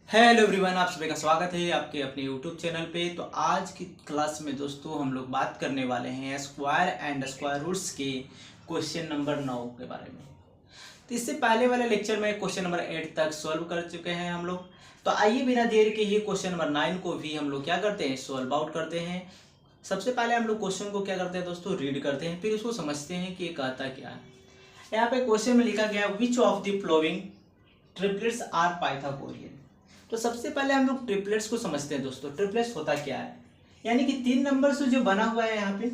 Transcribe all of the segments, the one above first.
Hello everyone, आप सभी का स्वागत है आपके अपने यूट्यूब चैनल पे। तो आज की क्लास में दोस्तों हम लोग बात करने वाले हैं स्क्वायर एंड स्क्वायर रूट्स के क्वेश्चन नंबर 9 के बारे में। तो इससे पहले वाले लेक्चर में क्वेश्चन नंबर 8 तक सॉल्व कर चुके हैं हम लोग। तो आइए बिना देर के ये क्वेश्चन नंबर 9 को भी हम लोग क्या करते हैं, सॉल्व आउट करते हैं। सबसे पहले हम लोग क्वेश्चन को क्या करते हैं दोस्तों, रीड करते हैं, फिर उसको समझते हैं कि ये कहता क्या है। यहाँ पे क्वेश्चन में लिखा गया which of the following triplets are Pythagorean. तो सबसे पहले हम लोग ट्रिपलेट्स को समझते हैं दोस्तों। ट्रिपलेट्स होता क्या है, यानी कि 3 नंबर से जो बना हुआ है यहाँ पे,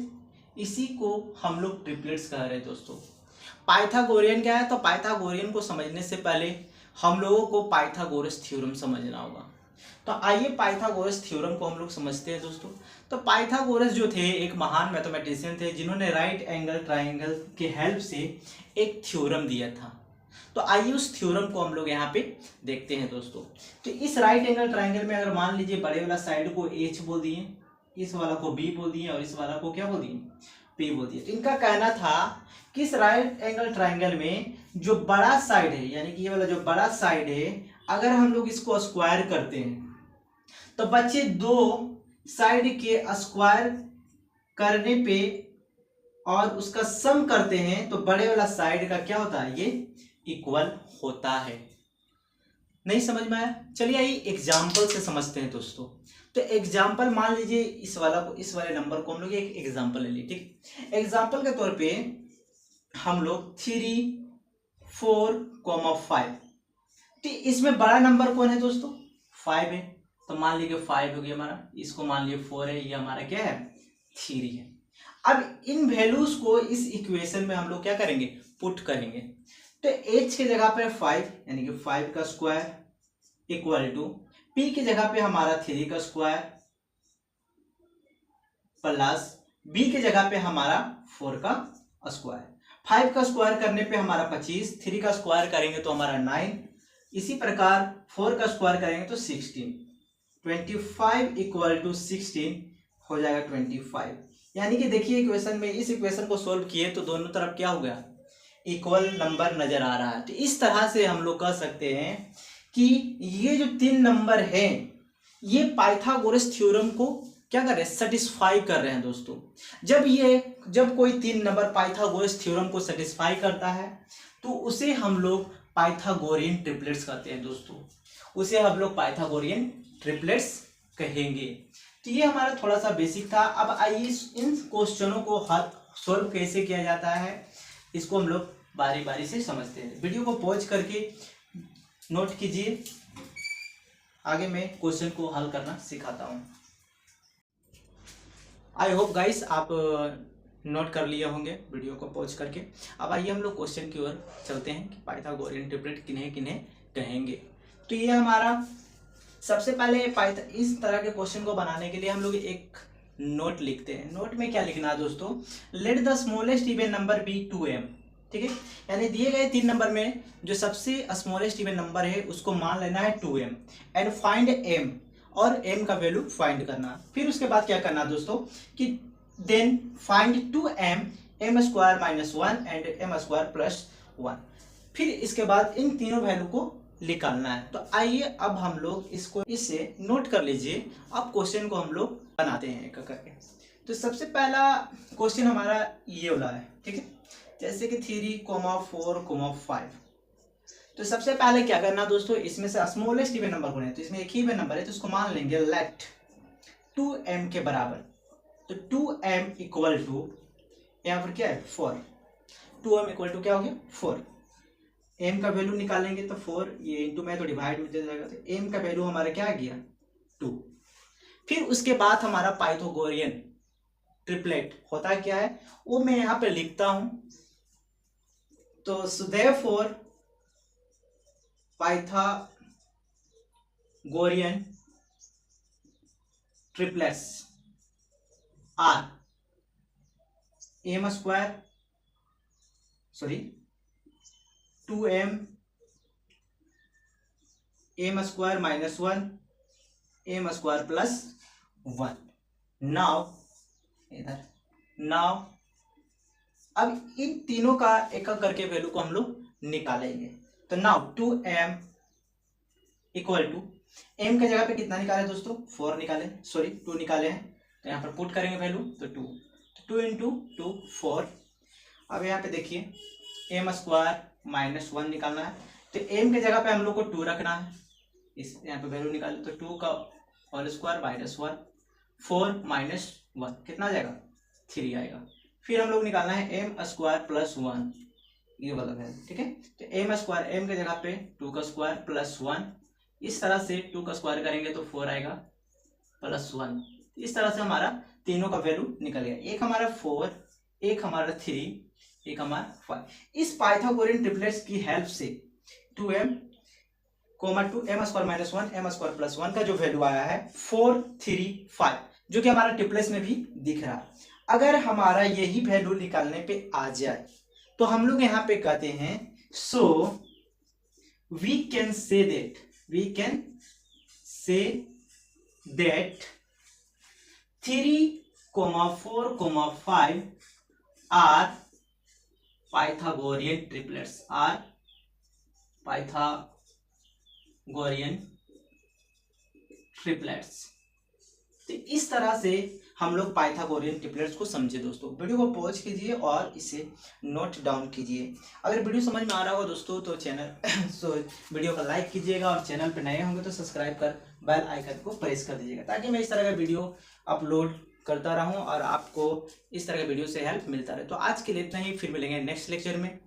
इसी को हम लोग ट्रिपलेट्स कह रहे हैं दोस्तों। पाइथागोरियन क्या है, तो पाइथागोरियन को समझने से पहले हम लोगों को पाइथागोरस थ्योरम समझना होगा। तो आइए पाइथागोरस थ्योरम को हम लोग समझते हैं दोस्तों। तो पाइथागोरस जो थे एक महान मैथमेटिशियन थे, जिन्होंने राइट एंगल ट्राइंगल के हेल्प से एक थ्योरम दिया था। तो आइए उस थ्योरम को हम लोग यहाँ पे देखते हैं दोस्तों। तो इस राइट एंगल ट्राइंगल में अगर मान लीजिए बड़े वाला साइड को एच बोल दिए, इस वाला को बी बोल दिए और इस वाला को क्या बोल दिए, पी बोल दिए। तो इनका कहना था कि इस राइट एंगल ट्राइंगल में जो बड़ा साइड है, यानी कि ये वाला जो बड़ा साइड है, अगर हम लोग इसको स्क्वायर करते हैं तो बच्चे दो साइड के स्क्वायर करने पे और उसका सम करते हैं तो बड़े वाला साइड का क्या होता है, ये इक्वल होता है। नहीं समझ में आया? चलिए आइए एग्जाम्पल से समझते हैं दोस्तों। तो एग्जाम्पल मान लीजिए इस वाले नंबर को हम लोग एक एग्जाम्पल ले लीजिए, ठीक। एग्जाम्पल के तौर पे हम लोग 3, 4, 5। तो इसमें बड़ा नंबर कौन है दोस्तों, 5 है। तो मान लीजिए 5 हो गया हमारा, इसको मान लीजिए 4 है, ये हमारा क्या है, 3 है। अब इन वैल्यूज को इस इक्वेशन में हम लोग क्या करेंगे, पुट करेंगे। तो h की जगह पे 5 यानी कि 5 का स्क्वायर इक्वल टू p की जगह पे हमारा 3 का स्क्वायर प्लस b की जगह पे हमारा 4 का स्क्वायर। 5 का स्क्वायर करने पे हमारा 25, 3 का स्क्वायर करेंगे तो हमारा 9, इसी प्रकार 4 का स्क्वायर करेंगे तो 16। 25 इक्वल टू 16 हो जाएगा 25। यानी कि देखिए इक्वेशन में, इस इक्वेशन को सोल्व किए तो दोनों तरफ क्या हो गया, इक्वल नंबर नजर आ रहा है। तो इस तरह से हम लोग कह सकते हैं कि ये जो 3 नंबर हैं, ये पाइथागोरस थ्योरम को क्या कर रहे हैं, सेटिस्फाई कर रहे हैं दोस्तों। जब कोई 3 नंबर पाइथागोरस थ्योरम को सेटिस्फाई करता है तो उसे हम लोग पाइथागोरियन ट्रिपलेट्स कहते हैं दोस्तों। उसे हम लोग पाइथागोरियन ट्रिपलेट्स कहेंगे। तो ये हमारा थोड़ा सा बेसिक था। अब आइए इन क्वेश्चनों को हल सोल्व कैसे किया जाता है, इसको हम लोग बारी बारी से समझते हैं। वीडियो को पॉज करके नोट कीजिए, आगे मैं क्वेश्चन को हल करना सिखाता हूँ। आई होप गाइस आप नोट कर लिए होंगे वीडियो को पॉज करके। अब आइए हम लोग क्वेश्चन की ओर चलते हैं कि पाइथागोरियन ट्रिपलेट किन्हें किन्हें कहेंगे। तो ये हमारा सबसे पहले इस तरह के क्वेश्चन को बनाने के लिए हम लोग एक नोट लिखते हैं। नोट में क्या लिखना है दोस्तों, let the smallest even number be 2m, ठीक है। यानी दिए गए 3 नंबर में जो सबसे स्मॉलेस्ट इवन नंबर है उसको मान लेना है 2m एंड फाइंड m, और m का वैल्यू फाइंड करना। फिर उसके बाद क्या करना दोस्तों कि then find 2m, m square minus 1 and m square plus 1। फिर इसके बाद इन तीनों वैल्यू को निकालना है। तो आइए अब हम लोग इससे नोट कर लीजिए। अब क्वेश्चन को हम लोग बनाते हैं एक करके। तो सबसे पहला क्वेश्चन हमारा ये वाला है, ठीक है। जैसे कि 3, 4, 5। तो सबसे पहले क्या करना दोस्तों, इसमें से स्मॉलेस्ट इवन नंबर कौन है, तो इसमें एक ही इवन नंबर है तो उसको मान लेंगे लेट 2m के बराबर। तो 2m इक्वल टू यहाँ पर क्या है 4। 2m इक्वल टू क्या हो गया 4। m का वैल्यू निकालेंगे तो 4, ये इंटू में तो डिवाइड में जाएगा, तो m का वैल्यू हमारा क्या आ गया 2। फिर उसके बाद हमारा पाइथागोरियन ट्रिपलेट होता क्या है वो मैं यहाँ पे लिखता हूं। तो therefore Pythagorean triplets are m square 2m, m square minus 1, m square plus 1। Now अब इन तीनों का एक एक करके वैल्यू को हम लोग निकालेंगे। तो now 2m equal to M के जगह पे कितना निकाले दोस्तों, 4 निकाले, सॉरी 2 निकाले हैं, तो यहाँ पर पुट करेंगे वैल्यू तो 2, तो 2 इंटू 2 4। अब यहाँ पे देखिए एम स्क्वायर माइनस 1 निकालना है, तो एम के जगह पे हम लोग को 2 रखना है, इस यहाँ पे वैल्यू निकाले तो 2 का होल स्क्वायर माइनस 1, 4 माइनस 1 कितना आ जाएगा, 3 आएगा। फिर हम लोग निकालना है एम स्क्वायर प्लस 1, ये वाला वैल्यू, ठीक है। तो एम स्क्वायर, एम की जगह पे 2 का स्क्वायर प्लस 1, इस तरह से 2 का स्क्वायर करेंगे तो 4 आएगा प्लस 1, इस तरह से हमारा तीनों का वैल्यू निकल गया, एक हमारा 4, एक हमारा 3, एक हमारा 5। इस पाइथागोरियन ट्रिपलेट्स की हेल्प से 2m, 2 M square minus 1 M square plus 1 का जो वैल्यू आया है 4 3 5, जो कि हमारा ट्रिपलेट्स में भी दिख रहा है। अगर हमारा यही वैल्यू निकालने पे आ जाए तो हम लोग यहाँ पे कहते हैं so we can say that 3, 4, 5 are Pythagorean triplets, are Pythagorean triplets. तो इस तरह से हम लोग पाइथागोरियन ट्रिपलेट्स को समझे दोस्तों। वीडियो को पॉज कीजिए और इसे नोट डाउन कीजिए। अगर वीडियो समझ में आ रहा हो दोस्तों तो वीडियो को लाइक कीजिएगा, और चैनल पर नए होंगे तो सब्सक्राइब कर बेल आइकन को प्रेस कर दीजिएगा, ताकि मैं इस तरह का वीडियो अपलोड करता रहूं और आपको इस तरह के वीडियो से हेल्प मिलता रहे। तो आज के लिए इतना ही, फिर मिलेंगे नेक्स्ट लेक्चर में।